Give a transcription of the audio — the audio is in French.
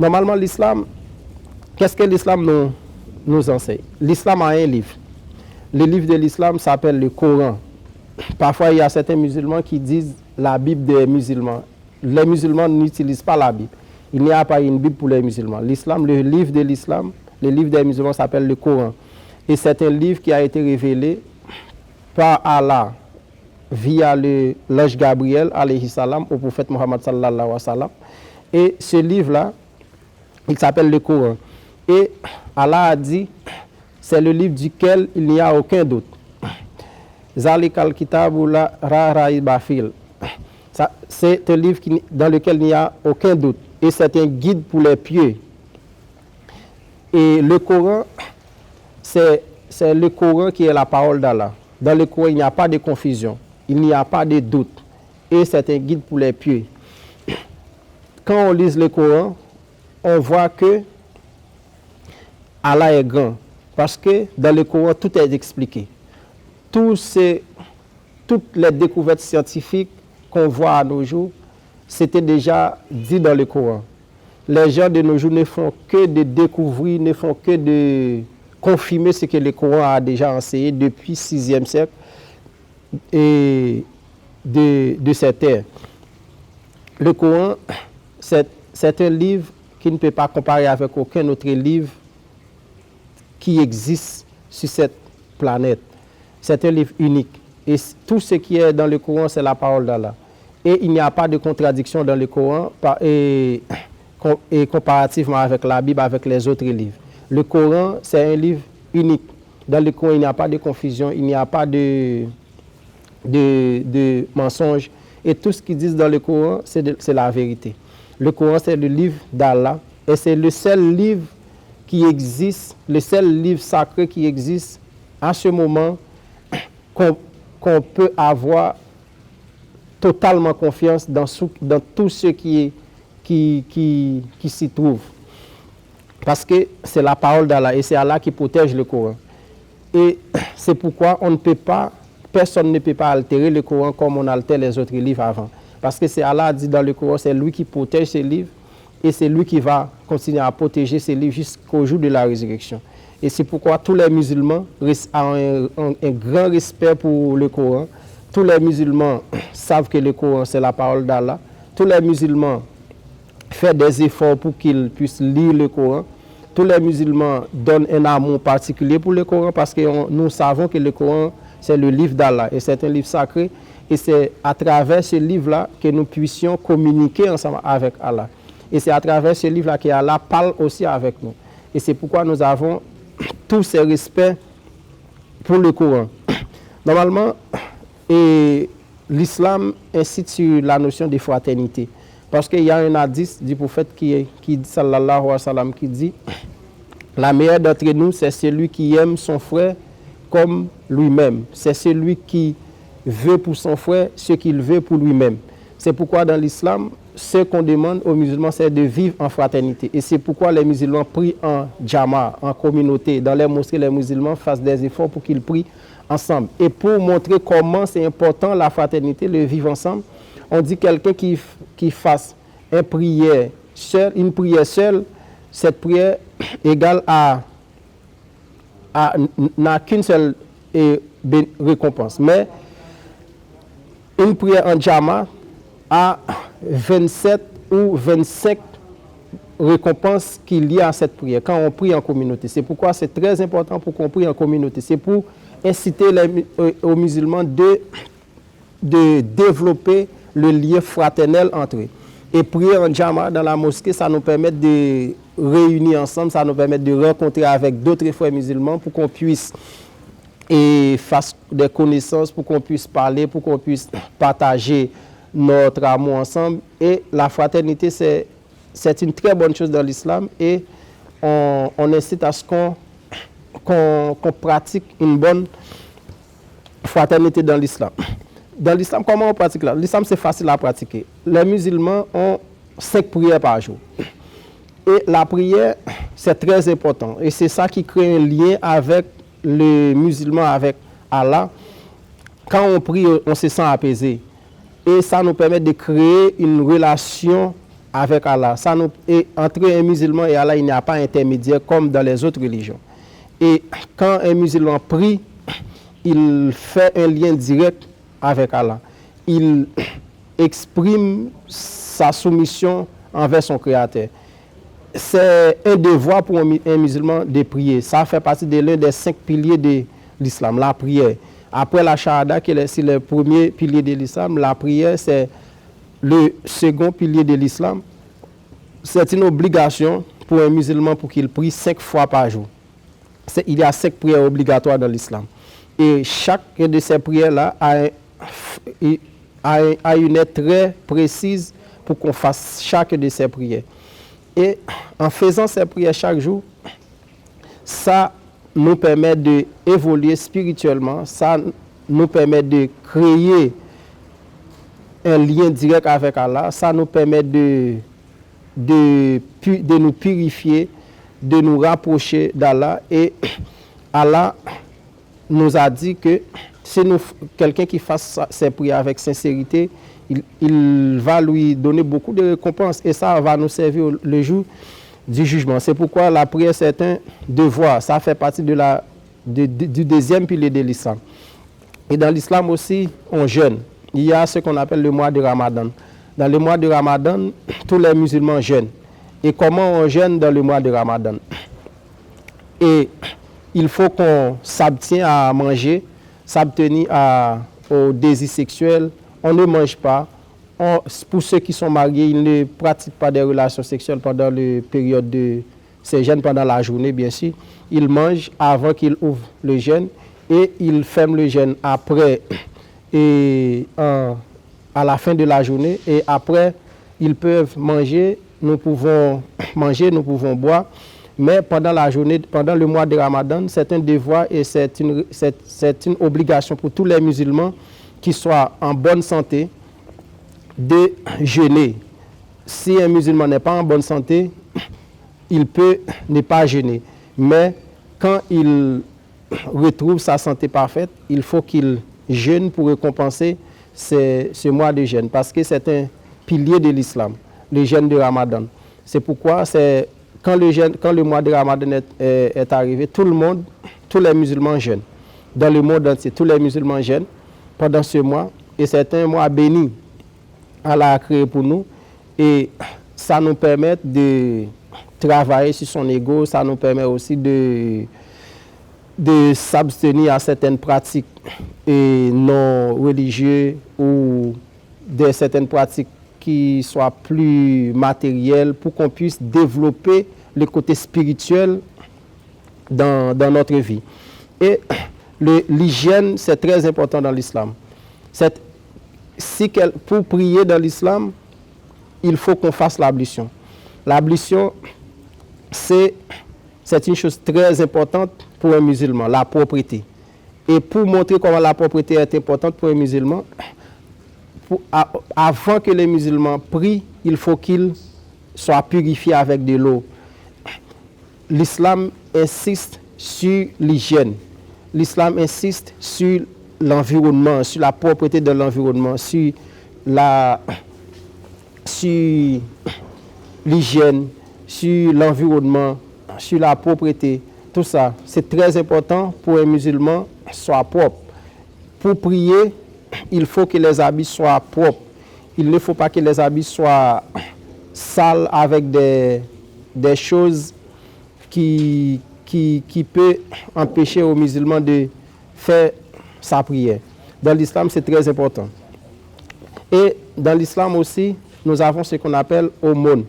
Normalement, l'islam, qu'est-ce que l'islam nous enseigne? L'islam a un livre. Le livre de l'islam s'appelle le Coran. Parfois, il y a certains musulmans qui disent la Bible des musulmans. Les musulmans n'utilisent pas la Bible. Il n'y a pas une Bible pour les musulmans. L'islam, le livre de l'islam, le livre des musulmans s'appelle le Coran. Et c'est un livre qui a été révélé par Allah via l'ange Gabriel, alayhi salam, au prophète Mohammed sallallahu alayhi wa sallam. Et ce livre-là, il s'appelle le Coran. Et Allah a dit, c'est le livre duquel il n'y a aucun doute. Zalikal kitabu la raiba fil. C'est un livre dans lequel il n'y a aucun doute. Et c'est un guide pour les pieux. Et le Coran, c'est le Coran qui est la parole d'Allah. Dans le Coran, il n'y a pas de confusion. Il n'y a pas de doute. Et c'est un guide pour les pieux. Quand on lit le Coran, on voit que Allah est grand. Parce que dans le Coran, tout est expliqué. Toutes les découvertes scientifiques qu'on voit à nos jours, c'était déjà dit dans le Coran. Les gens de nos jours ne font que de découvrir, ne font que de confirmer ce que le Coran a déjà enseigné depuis le 6e siècle et de cette ère. Le Coran, c'est un livre qui ne peut pas comparer avec aucun autre livre qui existe sur cette planète. C'est un livre unique. Et tout ce qui est dans le Coran, c'est la parole d'Allah. Et il n'y a pas de contradiction dans le Coran et comparativement avec la Bible, avec les autres livres. Le Coran, c'est un livre unique. Dans le Coran, il n'y a pas de confusion, il n'y a pas de mensonges. Et tout ce qu'ils disent dans le Coran, c'est la vérité. Le Coran, c'est le livre d'Allah. Et c'est le seul livre qui existe, le seul livre sacré qui existe à ce moment qu'on peut avoir totalement confiance dans tout ce qui s'y trouve. Parce que c'est la parole d'Allah et c'est Allah qui protège le Coran. Et c'est pourquoi personne ne peut pas altérer le Coran comme on altère les autres livres avant. Parce que c'est Allah dit dans le Coran, c'est lui qui protège ces livres et c'est lui qui va continuer à protéger ces livres jusqu'au jour de la résurrection. Et c'est pourquoi tous les musulmans ont un grand respect pour le Coran. Tous les musulmans savent que le Coran, c'est la parole d'Allah. Tous les musulmans font des efforts pour qu'ils puissent lire le Coran. Tous les musulmans donnent un amour particulier pour le Coran parce que nous savons que le Coran, c'est le livre d'Allah et c'est un livre sacré. Et c'est à travers ce livre-là que nous puissions communiquer ensemble avec Allah. Et c'est à travers ce livre-là que Allah parle aussi avec nous. Et c'est pourquoi nous avons tous ces respects pour le Coran. Normalement, l'islam incite sur la notion de fraternité. Parce qu'il y a un hadith du prophète qui dit, sallallahu alayhi wa sallam, qui dit « La meilleure d'entre nous, c'est celui qui aime son frère comme lui-même. C'est celui qui veut pour son frère ce qu'il veut pour lui-même. » C'est pourquoi dans l'islam, ce qu'on demande aux musulmans, c'est de vivre en fraternité. Et c'est pourquoi les musulmans prient en jama, en communauté. Dans les mosquées, les musulmans fassent des efforts pour qu'ils prient ensemble. Et pour montrer comment c'est important la fraternité, le vivre ensemble, on dit quelqu'un qui fasse une prière seule, cette prière égale n'a qu'une seule récompense. Mais une prière en jama a 27 ou 25 récompenses qu'il y a à cette prière quand on prie en communauté. C'est pourquoi c'est très important pour qu'on prie en communauté. C'est pour inciter aux musulmans de développer le lien fraternel entre eux. Et prier en jama dans la mosquée, ça nous permet de réunir ensemble, ça nous permet de rencontrer avec d'autres frères musulmans pour qu'on puisse faire des connaissances, pour qu'on puisse parler, pour qu'on puisse partager notre amour ensemble. Et la fraternité, c'est une très bonne chose dans l'islam et on incite à ce qu'on pratique une bonne fraternité dans l'islam. Dans l'islam, comment on pratique là? L'islam, c'est facile à pratiquer. Les musulmans ont 5 prières par jour. Et la prière, c'est très important. Et c'est ça qui crée un lien avec les musulmans, avec Allah. Quand on prie, on se sent apaisé. Et ça nous permet de créer une relation avec Allah. Et entre un musulman et Allah, il n'y a pas intermédiaire comme dans les autres religions. Et quand un musulman prie, il fait un lien direct avec Allah. Il exprime sa soumission envers son Créateur. C'est un devoir pour un musulman de prier. Ça fait partie de l'un des 5 piliers de l'islam, la prière. Après la shahada, qui est le premier pilier de l'islam, la prière, c'est le second pilier de l'islam. C'est une obligation pour un musulman pour qu'il prie 5 fois par jour. Il y a 5 prières obligatoires dans l'islam. Et chaque de ces prières-là a une aide très précise pour qu'on fasse chaque de ces prières. Et en faisant ces prières chaque jour, ça nous permet d'évoluer spirituellement, ça nous permet de créer un lien direct avec Allah, ça nous permet de nous purifier, de nous rapprocher d'Allah. Et Allah nous a dit que si quelqu'un qui fasse ses prières avec sincérité, il va lui donner beaucoup de récompenses et ça va nous servir le jour du jugement. C'est pourquoi la prière, c'est un devoir. Ça fait partie du deuxième pilier de l'islam. Et dans l'islam aussi, on jeûne. Il y a ce qu'on appelle le mois de Ramadan. Dans le mois de Ramadan, tous les musulmans jeûnent. Et comment on jeûne dans le mois de Ramadan? Et il faut qu'on s'abstienne à manger, s'abstenir au désir sexuel. On ne mange pas. Pour ceux qui sont mariés, ils ne pratiquent pas des relations sexuelles pendant la période de ces jeûnes, pendant la journée, bien sûr. Ils mangent avant qu'ils ouvrent le jeûne et ils ferment le jeûne après et à la fin de la journée. Et après, ils peuvent manger, nous pouvons boire. Mais pendant la journée, pendant le mois de Ramadan, c'est un devoir et c'est une obligation pour tous les musulmans qui soient en bonne santé de jeûner. Si un musulman n'est pas en bonne santé, il peut ne pas jeûner. Mais quand il retrouve sa santé parfaite, il faut qu'il jeûne pour récompenser ce mois de jeûne. Parce que c'est un pilier de l'islam, le jeûne de Ramadan. C'est pourquoi quand le mois de Ramadan est arrivé, tous les musulmans jeûnent. Dans le monde entier, tous les musulmans jeûnent pendant ce mois. Et c'est un mois béni. Allah a créé pour nous. Et ça nous permet de travailler sur son ego. Ça nous permet aussi de s'abstenir à certaines pratiques non religieuses ou de certaines pratiques qui soient plus matérielles pour qu'on puisse développer le côté spirituel dans notre vie. Et l'hygiène, c'est très important dans l'islam. Pour prier dans l'islam, il faut qu'on fasse l'ablution. L'ablution, c'est une chose très importante pour un musulman, la propreté. Et pour montrer comment la propreté est importante pour un musulman, avant que les musulmans prient, il faut qu'ils soient purifiés avec de l'eau. L'islam insiste sur l'hygiène. L'islam insiste sur l'environnement, sur la propreté de l'environnement, sur l'hygiène, sur l'environnement, sur la propreté. Tout ça, c'est très important pour un musulman soit propre. Pour prier, il faut que les habits soient propres. Il ne faut pas que les habits soient sales avec des choses qui peuvent empêcher aux musulmans de faire sa prière. Dans l'islam, c'est très important. Et dans l'islam aussi, nous avons ce qu'on appelle aumône.